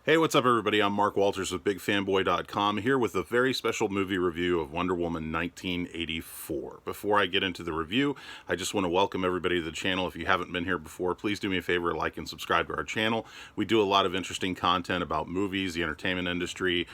Hey, what's up, everybody? I'm Mark Walters with BigFanboy.com here with a very special movie review of Wonder Woman 1984. Before I get into the review, I just want to welcome everybody to the channel. If you haven't been here before, please do me a favor, like and subscribe to our channel. We do a lot of interesting content about movies, the entertainment industry.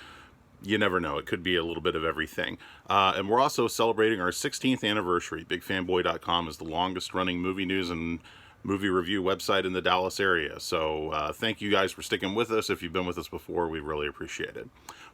You never know. It could be a little bit of everything. And we're also celebrating our 16th anniversary. BigFanboy.com is the longest running movie news and movie review website in the Dallas area. So thank you guys for sticking with us. If you've been with us before, we really appreciate it.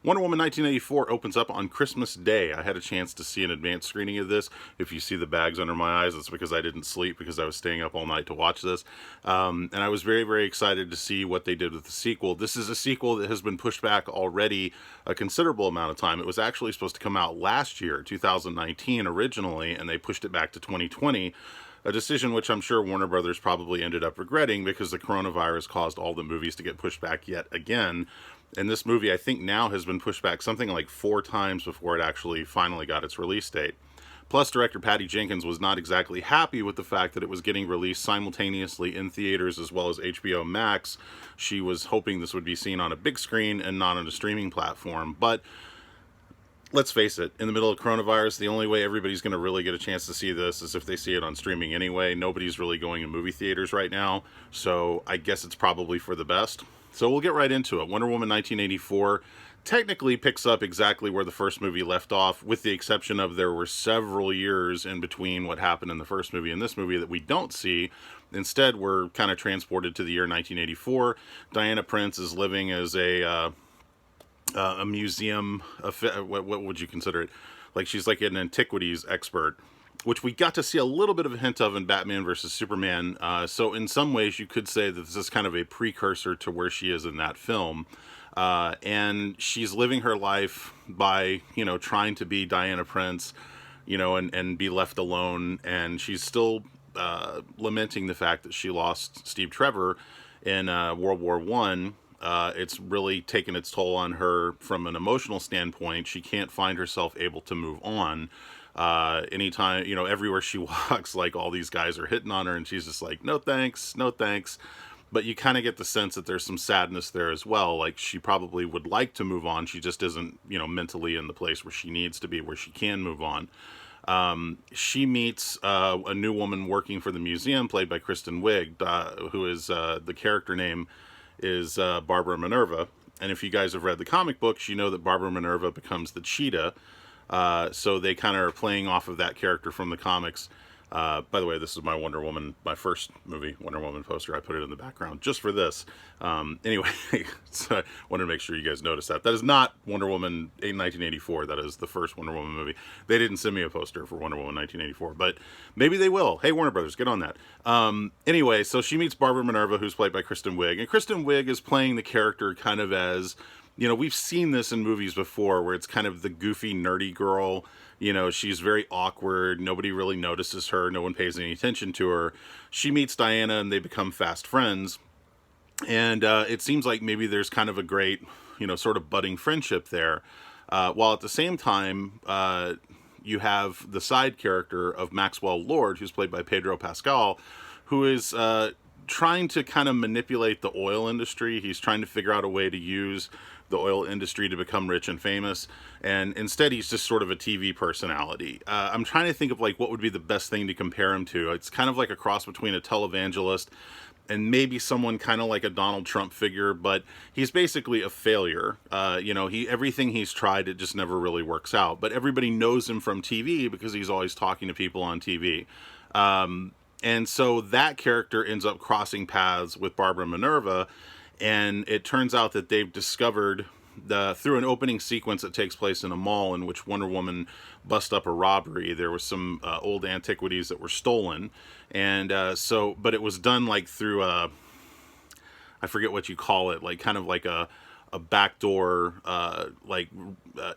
Wonder Woman 1984 opens up on Christmas Day. I had a chance to see an advanced screening of this. If you see the bags under my eyes, it's because I didn't sleep because I was staying up all night to watch this. And I was very, very excited to see what they did with the sequel. This is a sequel that has been pushed back already a considerable amount of time. It was actually supposed to come out last year, 2019 originally, and they pushed it back to 2020. A decision which I'm sure Warner Brothers probably ended up regretting because the coronavirus caused all the movies to get pushed back yet again. And this movie, I think, now has been pushed back something like 4 times before it actually finally got its release date. Plus, director Patty Jenkins was not exactly happy with the fact that it was getting released simultaneously in theaters as well as HBO Max. She was hoping this would be seen on a big screen and not on a streaming platform. But let's face it, in the middle of coronavirus, the only way everybody's going to really get a chance to see this is if they see it on streaming anyway. Nobody's really going to movie theaters right now, so I guess it's probably for the best. So we'll get right into it. Wonder Woman 1984 technically picks up exactly where the first movie left off, with the exception of there were several years in between what happened in the first movie and this movie that we don't see. Instead, we're kind of transported to the year 1984. Diana Prince is living as a museum, what would you consider it? Like, she's like an antiquities expert, which we got to see a little bit of a hint of in Batman versus Superman. So in some ways you could say that this is kind of a precursor to where she is in that film. And she's living her life by, trying to be Diana Prince, and be left alone. And she's still lamenting the fact that she lost Steve Trevor in World War One. It's really taken its toll on her from an emotional standpoint. She can't find herself able to move on. Anytime, everywhere she walks, like, all these guys are hitting on her and she's just like, no thanks, no thanks. But you kind of get the sense that there's some sadness there as well. Like, she probably would like to move on. She just isn't, mentally in the place where she needs to be, where she can move on. She meets a new woman working for the museum, played by Kristen Wiig, who is the character name is Barbara Minerva. And if you guys have read the comic books, you know that Barbara Minerva becomes the cheetah. So they kind of are playing off of that character from the comics. By the way, this is my Wonder Woman, my first movie Wonder Woman poster. I put it in the background just for this. Anyway, so I wanted to make sure you guys notice that. That is not Wonder Woman 1984. That is the first Wonder Woman movie. They didn't send me a poster for Wonder Woman 1984, but maybe they will. Hey, Warner Brothers, get on that. Anyway, so she meets Barbara Minerva, who's played by Kristen Wiig. And Kristen Wiig is playing the character kind of as, we've seen this in movies before where it's kind of the goofy, nerdy girl. She's very awkward. Nobody really notices her. No one pays any attention to her. She meets Diana and they become fast friends. And it seems like maybe there's kind of a great, sort of budding friendship there. While at the same time, you have the side character of Maxwell Lord, who's played by Pedro Pascal, who is trying to kind of manipulate the oil industry. He's trying to figure out a way to use the oil industry to become rich and famous, and instead he's just sort of a TV personality. I'm trying to think of like what would be the best thing to compare him to. It's kind of like a cross between a televangelist and maybe someone kind of like a Donald Trump figure, but he's basically a failure. Everything he's tried, it just never really works out. But everybody knows him from TV because he's always talking to people on TV. And so that character ends up crossing paths with Barbara Minerva, and it turns out that they've discovered through an opening sequence that takes place in a mall in which Wonder Woman busts up a robbery. There was some old antiquities that were stolen, and but it was done like through I forget what you call it, like kind of like a backdoor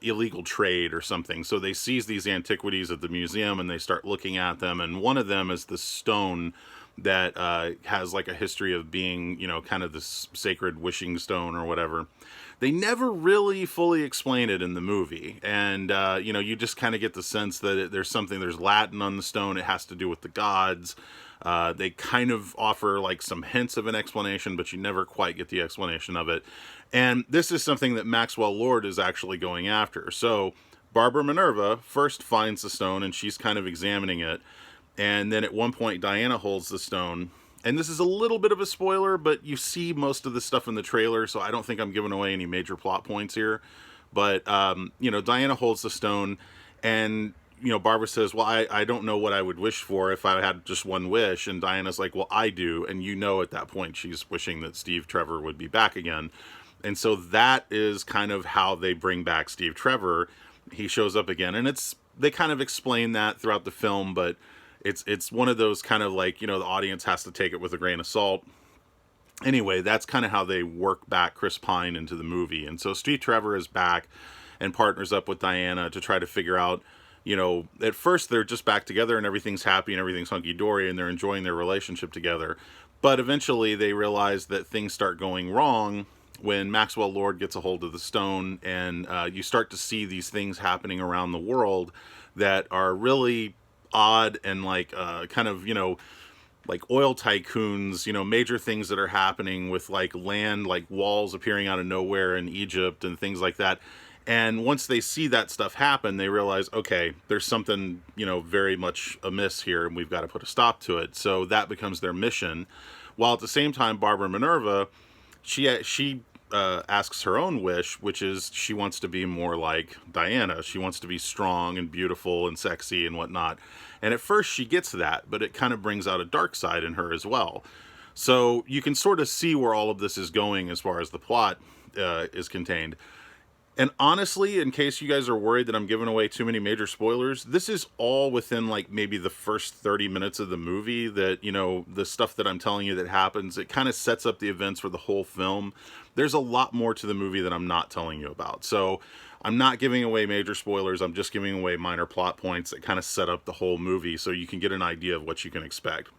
illegal trade or something. So they seize these antiquities at the museum and they start looking at them, and one of them is the stone that has like a history of being, kind of this sacred wishing stone or whatever. They never really fully explain it in the movie, and you just kind of get the sense that there's Latin on the stone. It has to do with the gods. They kind of offer like some hints of an explanation, but you never quite get the explanation of it. And this is something that Maxwell Lord is actually going after. So Barbara Minerva first finds the stone and she's kind of examining it. And then at one point, Diana holds the stone. And this is a little bit of a spoiler, but you see most of the stuff in the trailer, so I don't think I'm giving away any major plot points here. But, Diana holds the stone, and, Barbara says, well, I don't know what I would wish for if I had just one wish. And Diana's like, well, I do. And at that point, she's wishing that Steve Trevor would be back again. And so that is kind of how they bring back Steve Trevor. He shows up again, and they kind of explain that throughout the film, but it's one of those kind of like, the audience has to take it with a grain of salt. Anyway, that's kind of how they work back Chris Pine into the movie. And so Steve Trevor is back and partners up with Diana to try to figure out, at first they're just back together and everything's happy and everything's hunky-dory and they're enjoying their relationship together. But eventually they realize that things start going wrong when Maxwell Lord gets a hold of the stone, and you start to see these things happening around the world that are really odd and like kind of like oil tycoons, major things that are happening with like land, like walls appearing out of nowhere in Egypt and things like that. And once they see that stuff happen, they realize, okay, there's something very much amiss here and we've got to put a stop to it. So that becomes their mission, while at the same time Barbara Minerva, she asks her own wish, which is she wants to be more like Diana. She wants to be strong and beautiful and sexy and whatnot. And at first she gets that, but it kind of brings out a dark side in her as well. So you can sort of see where all of this is going as far as the plot is contained. And honestly, in case you guys are worried that I'm giving away too many major spoilers, this is all within like maybe the first 30 minutes of the movie that, the stuff that I'm telling you that happens, it kind of sets up the events for the whole film. There's a lot more to the movie that I'm not telling you about. So I'm not giving away major spoilers. I'm just giving away minor plot points that kind of set up the whole movie so you can get an idea of what you can expect.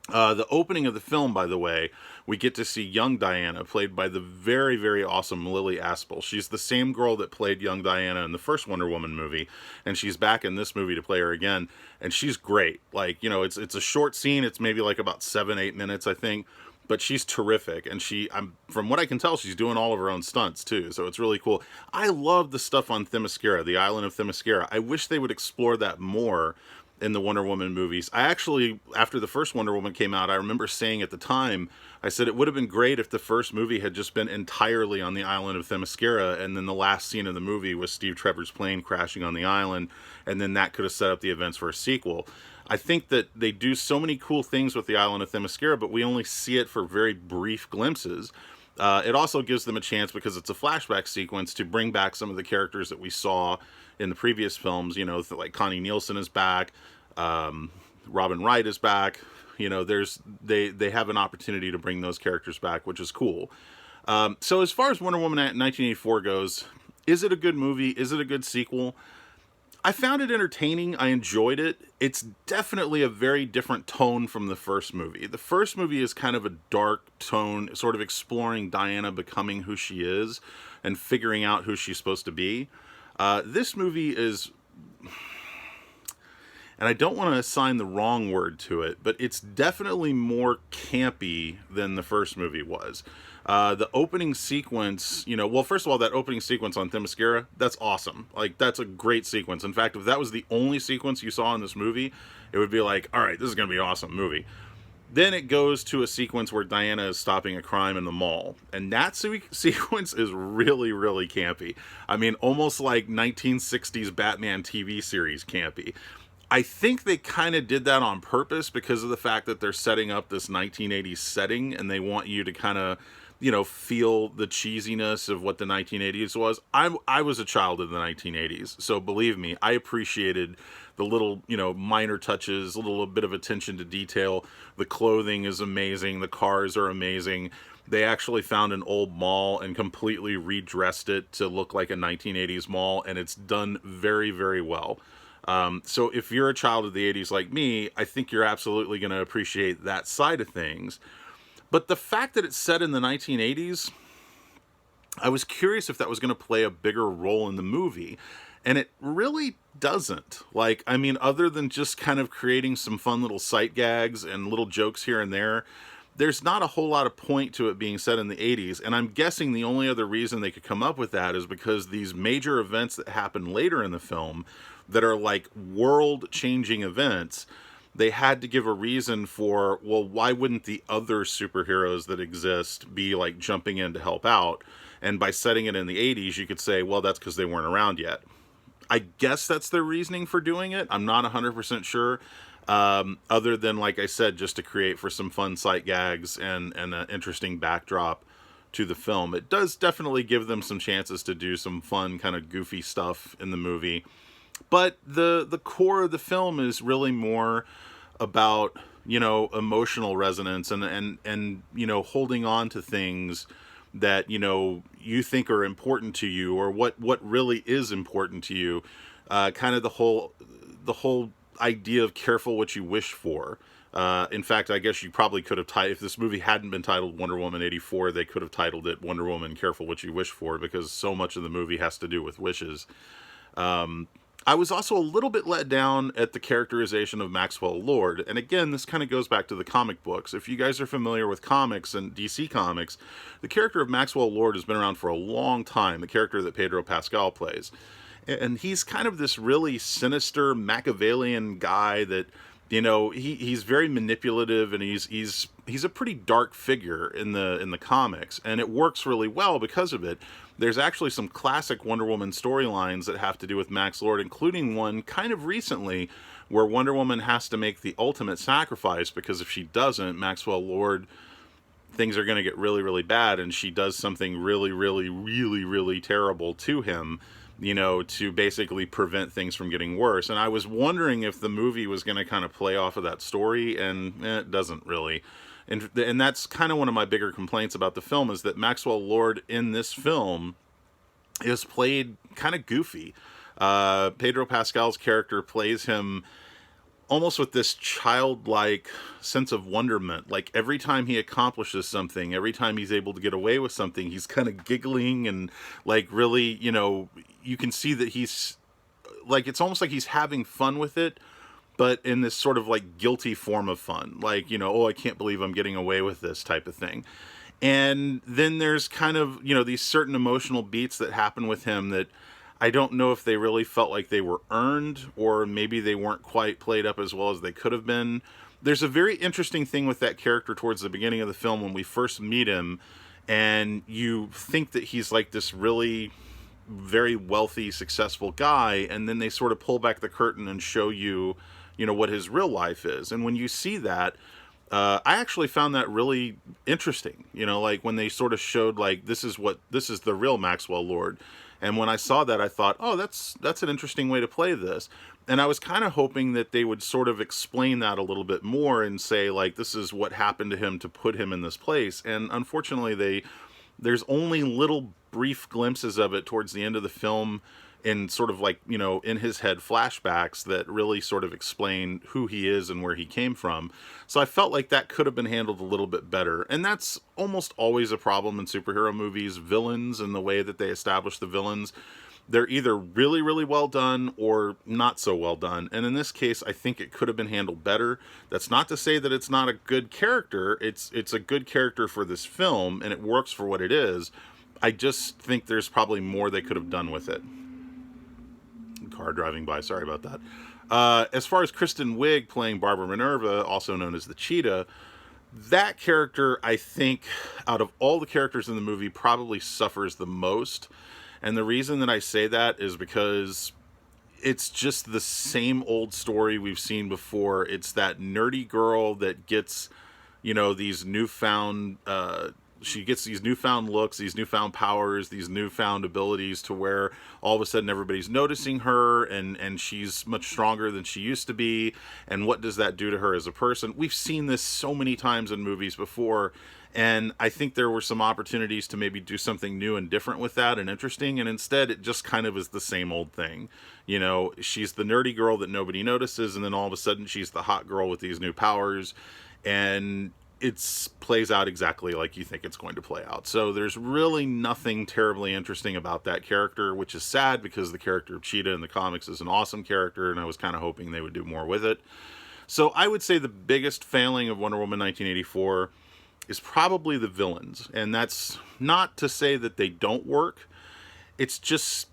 The opening of the film, by the way, we get to see young Diana, played by the very, very awesome Lily Aspel. She's the same girl that played young Diana in the first Wonder Woman movie, and she's back in this movie to play her again, and she's great. Like, it's a short scene. It's maybe like about 7-8 minutes, I think, but she's terrific, and from what I can tell, she's doing all of her own stunts, too, so it's really cool. I love the stuff on Themyscira, the island of Themyscira. I wish they would explore that more in the Wonder Woman movies. I actually, after the first Wonder Woman came out, I remember saying at the time, I said it would have been great if the first movie had just been entirely on the island of Themyscira, and then the last scene of the movie was Steve Trevor's plane crashing on the island, and then that could have set up the events for a sequel. I think that they do so many cool things with the island of Themyscira, but we only see it for very brief glimpses. It also gives them a chance, because it's a flashback sequence, to bring back some of the characters that we saw in the previous films. Like Connie Nielsen is back, Robin Wright is back. They have an opportunity to bring those characters back, which is cool. So as far as Wonder Woman 1984 goes, is it a good movie? Is it a good sequel? I found it entertaining. I enjoyed it. It's definitely a very different tone from the first movie. The first movie is kind of a dark tone, sort of exploring Diana becoming who she is and figuring out who she's supposed to be. This movie is, and I don't want to assign the wrong word to it, but it's definitely more campy than the first movie was. The opening sequence, first of all, that opening sequence on Themyscira, that's awesome. Like, that's a great sequence. In fact, if that was the only sequence you saw in this movie, it would be like, all right, this is going to be an awesome movie. Then it goes to a sequence where Diana is stopping a crime in the mall. And that sequence is really, really campy. I mean, almost like 1960s Batman TV series campy. I think they kind of did that on purpose because of the fact that they're setting up this 1980s setting and they want you to kind of, feel the cheesiness of what the 1980s was. I was a child in the 1980s, so believe me, I appreciated the little, minor touches, a little bit of attention to detail. The clothing is amazing. The cars are amazing. They actually found an old mall and completely redressed it to look like a 1980s mall, and it's done very, very well. So if you're a child of the 80s like me, I think you're absolutely going to appreciate that side of things. But the fact that it's set in the 1980s, I was curious if that was going to play a bigger role in the movie. And it really doesn't. Like, I mean, other than just kind of creating some fun little sight gags and little jokes here and there, there's not a whole lot of point to it being set in the 80s. And I'm guessing the only other reason they could come up with that is because these major events that happen later in the film that are like world-changing events, they had to give a reason for, well, why wouldn't the other superheroes that exist be like jumping in to help out? And by setting it in the 80s, you could say, well, that's because they weren't around yet. I guess that's their reasoning for doing it. I'm not 100% sure. Other than, like I said, just to create for some fun sight gags and an interesting backdrop to the film. It does definitely give them some chances to do some fun, kind of goofy stuff in the movie. But the core of the film is really more about, you know, emotional resonance and you know, holding on to things that, you know, you think are important to you, or what really is important to you. Kind of the whole idea of careful what you wish for. In fact, I guess you probably could have if this movie hadn't been titled Wonder Woman 84, they could have titled it Wonder Woman Careful What You Wish For, because so much of the movie has to do with wishes. I was also a little bit let down at the characterization of Maxwell Lord. And again, this kind of goes back to the comic books. If you guys are familiar with comics and DC Comics, the character of Maxwell Lord has been around for a long time, the character that Pedro Pascal plays. And he's kind of this really sinister Machiavellian guy that, you know, he's very manipulative, and he's a pretty dark figure in the comics, and it works really well because of it. There's actually some classic Wonder Woman storylines that have to do with Max Lord, including one kind of recently where Wonder Woman has to make the ultimate sacrifice, because if she doesn't, Maxwell Lord, things are going to get really, really bad, and she does something really, really, really, really terrible to him, you know, to basically prevent things from getting worse. And I was wondering if the movie was going to kind of play off of that story, and it doesn't really. And that's kind of one of my bigger complaints about the film, is that Maxwell Lord in this film is played kind of goofy. Pedro Pascal's character plays him almost with this childlike sense of wonderment. Like, every time he accomplishes something, every time he's able to get away with something, he's kind of giggling and, like, really, you know, you can see that he's, like, it's almost like he's having fun with it, but in this sort of, like, guilty form of fun. Like, you know, oh, I can't believe I'm getting away with this type of thing. And then there's kind of, you know, these certain emotional beats that happen with him that I don't know if they really felt like they were earned, or maybe they weren't quite played up as well as they could have been. There's a very interesting thing with that character towards the beginning of the film when we first meet him, and you think that he's like this really very wealthy, successful guy, and then they sort of pull back the curtain and show you, you know, what his real life is. And when you see that, I actually found that really interesting. You know, like when they sort of showed, like, this is the real Maxwell Lord. And when I saw that, I thought, oh, that's an interesting way to play this. And I was kind of hoping that they would sort of explain that a little bit more and say, like, this is what happened to him to put him in this place. And unfortunately, there's only little brief glimpses of it towards the end of the film, in sort of like, you know, in his head flashbacks that really sort of explain who he is and where he came from. So I felt like that could have been handled a little bit better. And that's almost always a problem in superhero movies. Villains and the way that they establish the villains, they're either really, really well done or not so well done. And in this case, I think it could have been handled better. That's not to say that it's not a good character. It's a good character for this film, and it works for what it is. I just think there's probably more they could have done with it. Car driving by, sorry about that. As far as Kristen Wiig playing Barbara Minerva, also known as the Cheetah, that character, I think, out of all the characters in the movie, probably suffers the most. And the reason that I say that is because it's just the same old story we've seen before. It's that nerdy girl that gets, you know, these newfound she gets these newfound looks, these newfound powers, these newfound abilities, to where all of a sudden everybody's noticing her, and she's much stronger than she used to be. And what does that do to her as a person? We've seen this so many times in movies before, and I think there were some opportunities to maybe do something new and different with that and interesting, and instead it just kind of is the same old thing. You know, she's the nerdy girl that nobody notices, and then all of a sudden she's the hot girl with these new powers. And it plays out exactly like you think it's going to play out. So there's really nothing terribly interesting about that character, which is sad because the character of Cheetah in the comics is an awesome character, and I was kind of hoping they would do more with it. So I would say the biggest failing of Wonder Woman 1984 is probably the villains. And that's not to say that they don't work. It's just,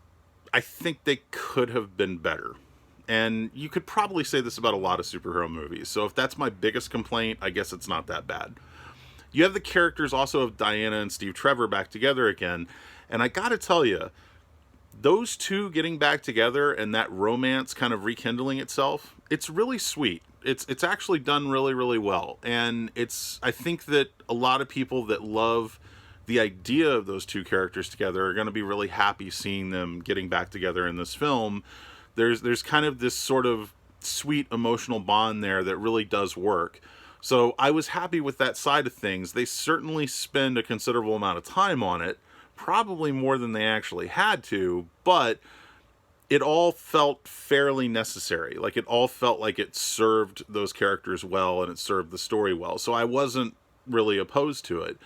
I think they could have been better. And you could probably say this about a lot of superhero movies. So if that's my biggest complaint, I guess it's not that bad. You have the characters also of Diana and Steve Trevor back together again. And I gotta tell you, those two getting back together and that romance kind of rekindling itself, it's really sweet. It's actually done really, really well. And I think that a lot of people that love the idea of those two characters together are going to be really happy seeing them getting back together in this film. There's kind of this sort of sweet emotional bond there that really does work. So I was happy with that side of things. They certainly spend a considerable amount of time on it, probably more than they actually had to, but it all felt fairly necessary. Like, it all felt like it served those characters well and it served the story well. So I wasn't really opposed to it.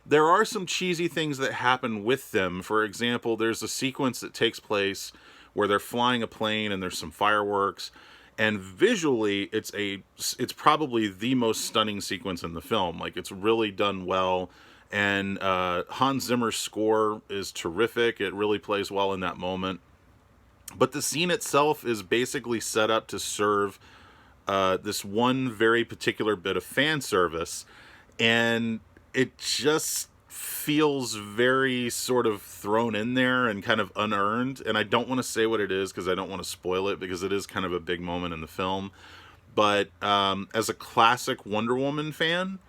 There are some cheesy things that happen with them. For example, there's a sequence that takes place where they're flying a plane and there's some fireworks, and visually it's probably the most stunning sequence in the film. Like, it's really done well, and Hans Zimmer's score is terrific. It really plays well in that moment. But the scene itself is basically set up to serve this one very particular bit of fan service, and it just feels very sort of thrown in there and kind of unearned. And I don't want to say what it is because I don't want to spoil it, because it is kind of a big moment in the film. But as a classic Wonder Woman fan,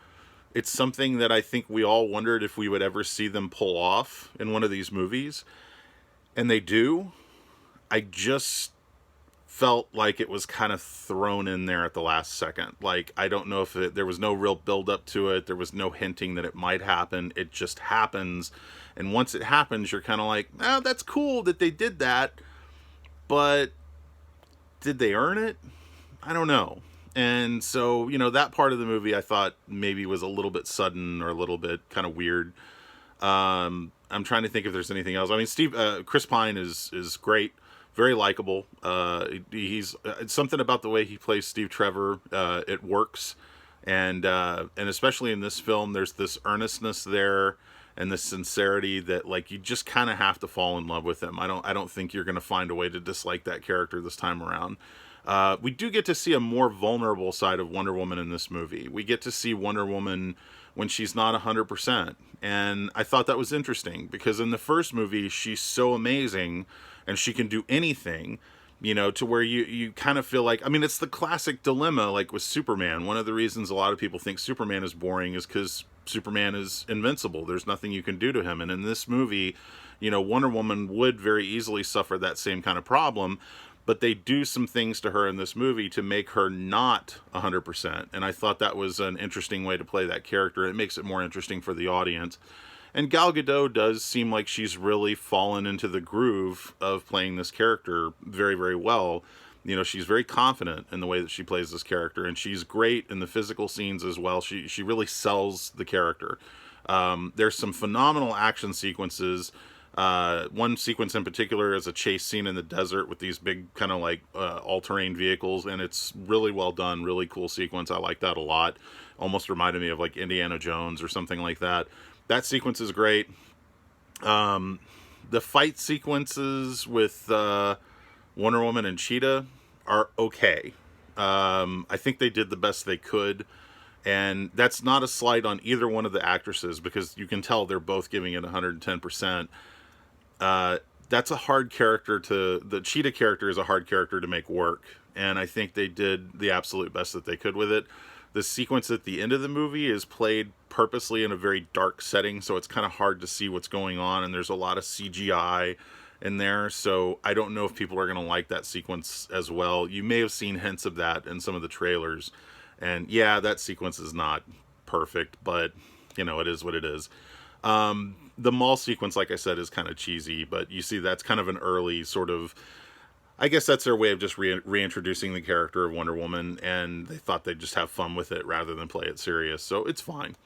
it's something that I think we all wondered if we would ever see them pull off in one of these movies. And they do. I just felt like it was kind of thrown in there at the last second. Like, I don't know if there was no real build up to it. There was no hinting that it might happen. It just happens. And once it happens, you're kind of like, oh, that's cool that they did that. But did they earn it? I don't know. And so, that part of the movie I thought maybe was a little bit sudden or a little bit kind of weird. I'm trying to think if there's anything else. I mean, Chris Pine is great. Very likable. He's something about the way he plays Steve Trevor. It works, and especially in this film, there's this earnestness there and this sincerity that, like, you just kind of have to fall in love with him. I don't think you're going to find a way to dislike that character this time around. We do get to see a more vulnerable side of Wonder Woman in this movie. We get to see Wonder Woman when she's not 100%, and I thought that was interesting because in the first movie she's so amazing and she can do anything, to where you kind of feel like, I mean, it's the classic dilemma, like with Superman. One of the reasons a lot of people think Superman is boring is because Superman is invincible. There's nothing you can do to him. And in this movie, Wonder Woman would very easily suffer that same kind of problem, but they do some things to her in this movie to make her not 100%. And I thought that was an interesting way to play that character. It makes it more interesting for the audience. And Gal Gadot does seem like she's really fallen into the groove of playing this character very, very well. She's very confident in the way that she plays this character, and she's great in the physical scenes as well. She really sells the character. There's some phenomenal action sequences. One sequence in particular is a chase scene in the desert with these big kind of like all-terrain vehicles, and it's really well done, really cool sequence. I like that a lot. Almost reminded me of like Indiana Jones or something like that. That sequence is great. The fight sequences with Wonder Woman and Cheetah are okay. I think they did the best they could. And that's not a slight on either one of the actresses, because you can tell they're both giving it 110%. That's a hard character the Cheetah character is a hard character to make work. And I think they did the absolute best that they could with it. The sequence at the end of the movie is played purposely in a very dark setting, so it's kind of hard to see what's going on, and there's a lot of CGI in there, so I don't know if people are going to like that sequence as well. You may have seen hints of that in some of the trailers, and yeah, that sequence is not perfect, but, it is what it is. The mall sequence, like I said, is kind of cheesy, but you see that's kind of an early sort of I guess that's their way of just reintroducing the character of Wonder Woman, and they thought they'd just have fun with it rather than play it serious, so it's fine.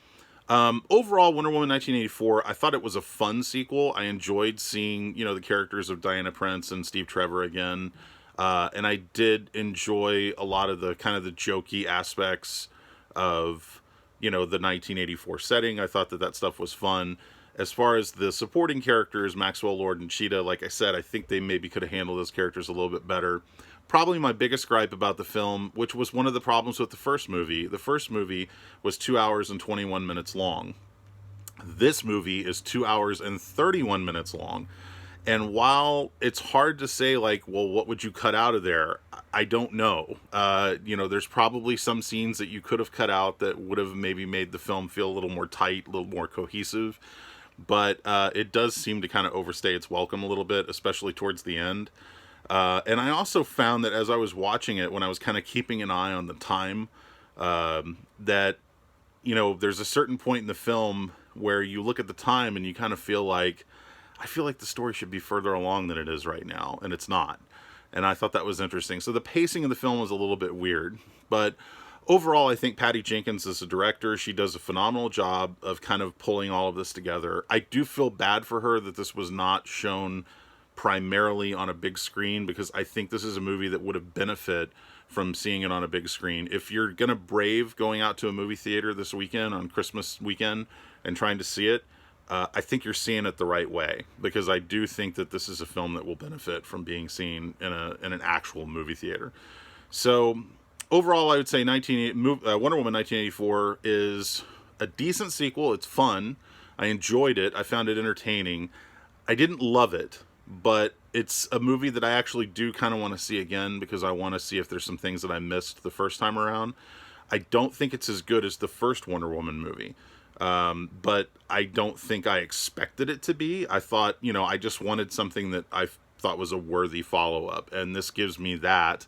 Overall, Wonder Woman 1984, I thought it was a fun sequel. I enjoyed seeing, the characters of Diana Prince and Steve Trevor again. And I did enjoy a lot of the kind of the jokey aspects of, the 1984 setting. I thought that stuff was fun. As far as the supporting characters, Maxwell Lord and Cheetah, like I said, I think they maybe could have handled those characters a little bit better. Probably my biggest gripe about the film, which was one of the problems with the first movie was 2 hours and 21 minutes long. This movie is 2 hours and 31 minutes long. And while it's hard to say, like, well, what would you cut out of there? I don't know. There's probably some scenes that you could have cut out that would have maybe made the film feel a little more tight, a little more cohesive. But it does seem to kind of overstay its welcome a little bit, especially towards the end. And I also found that as I was watching it, when I was kind of keeping an eye on the time, that, there's a certain point in the film where you look at the time and you kind of feel like, I feel like the story should be further along than it is right now, and it's not. And I thought that was interesting. So the pacing of the film was a little bit weird, but overall, I think Patty Jenkins as a director, she does a phenomenal job of kind of pulling all of this together. I do feel bad for her that this was not shown primarily on a big screen, because I think this is a movie that would have benefit from seeing it on a big screen. If you're going to brave going out to a movie theater this weekend on Christmas weekend and trying to see it, I think you're seeing it the right way, because I do think that this is a film that will benefit from being seen in an actual movie theater. So overall, I would say Wonder Woman 1984 is a decent sequel. It's fun. I enjoyed it. I found it entertaining. I didn't love it, but it's a movie that I actually do kind of want to see again, because I want to see if there's some things that I missed the first time around. I don't think it's as good as the first Wonder Woman movie. But I don't think I expected it to be. I thought, I just wanted something that I thought was a worthy follow-up. And this gives me that,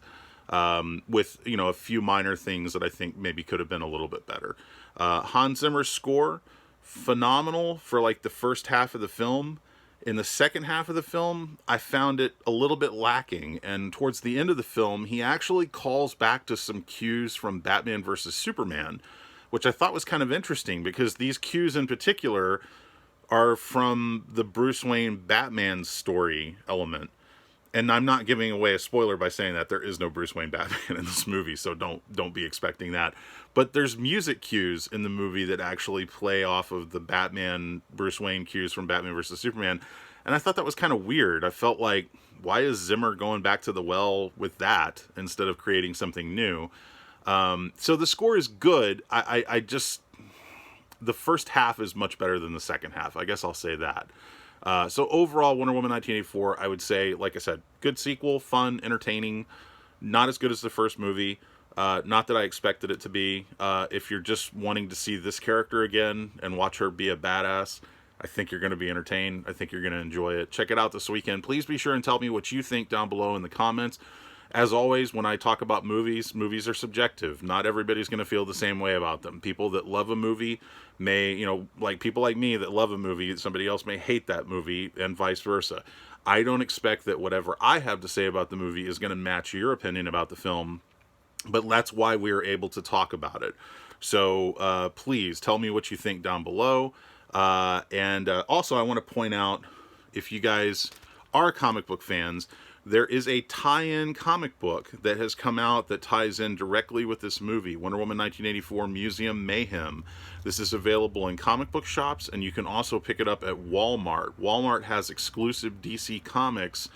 with, a few minor things that I think maybe could have been a little bit better. Hans Zimmer's score, phenomenal for like the first half of the film. In the second half of the film, I found it a little bit lacking. And towards the end of the film, he actually calls back to some cues from Batman versus Superman, which I thought was kind of interesting, because these cues in particular are from the Bruce Wayne Batman story element. And I'm not giving away a spoiler by saying that there is no Bruce Wayne Batman in this movie, so don't be expecting that. But there's music cues in the movie that actually play off of the Batman Bruce Wayne cues from Batman vs. Superman. And I thought that was kind of weird. I felt like, why is Zimmer going back to the well with that instead of creating something new? So the score is good. I just, the first half is much better than the second half. I guess I'll say that. So overall, Wonder Woman 1984, I would say, like I said, good sequel, fun, entertaining, not as good as the first movie. Not that I expected it to be. If you're just wanting to see this character again and watch her be a badass, I think you're going to be entertained. I think you're going to enjoy it. Check it out this weekend. Please be sure and tell me what you think down below in the comments. As always, when I talk about movies are subjective. Not everybody's going to feel the same way about them. People that love a movie may, like people like me that love a movie, somebody else may hate that movie, and vice versa. I don't expect that whatever I have to say about the movie is going to match your opinion about the film, but that's why we're able to talk about it. So please tell me what you think down below. And also, I want to point out, if you guys are comic book fans, there is a tie-in comic book that has come out that ties in directly with this movie, Wonder Woman 1984 Museum Mayhem. This is available in comic book shops, and you can also pick it up at Walmart. Walmart has exclusive DC Comics,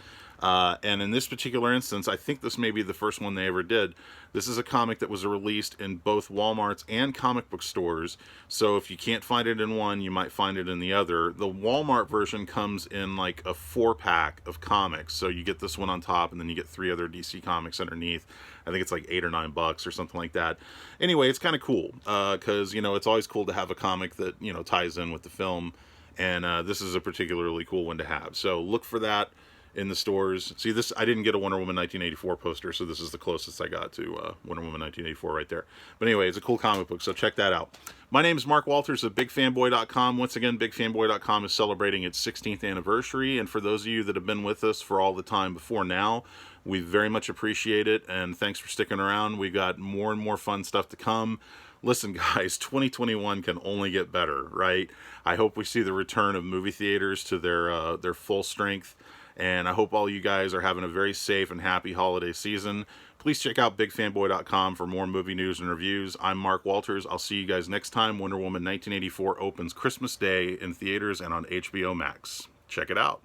and in this particular instance, I think this may be the first one they ever did. This is a comic that was released in both Walmarts and comic book stores, so if you can't find it in one, you might find it in the other. The Walmart version comes in like a 4-pack of comics, so you get this one on top, and then you get 3 other DC Comics underneath. I think it's like $8 or $9 or something like that. Anyway, it's kind of cool, because, it's always cool to have a comic that, ties in with the film, and this is a particularly cool one to have. So look for that in the stores. See, this, I didn't get a Wonder Woman 1984 poster, so this is the closest I got to Wonder Woman 1984 right there. But anyway, it's a cool comic book, so check that out. My name is Mark Walters of BigFanboy.com. Once again, BigFanboy.com is celebrating its 16th anniversary, and for those of you that have been with us for all the time before now, we very much appreciate it, and thanks for sticking around. We got more and more fun stuff to come. Listen, guys, 2021 can only get better, right? I hope we see the return of movie theaters to their full strength, and I hope all you guys are having a very safe and happy holiday season. Please check out BigFanboy.com for more movie news and reviews. I'm Mark Walters. I'll see you guys next time. Wonder Woman 1984 opens Christmas Day in theaters and on HBO Max. Check it out.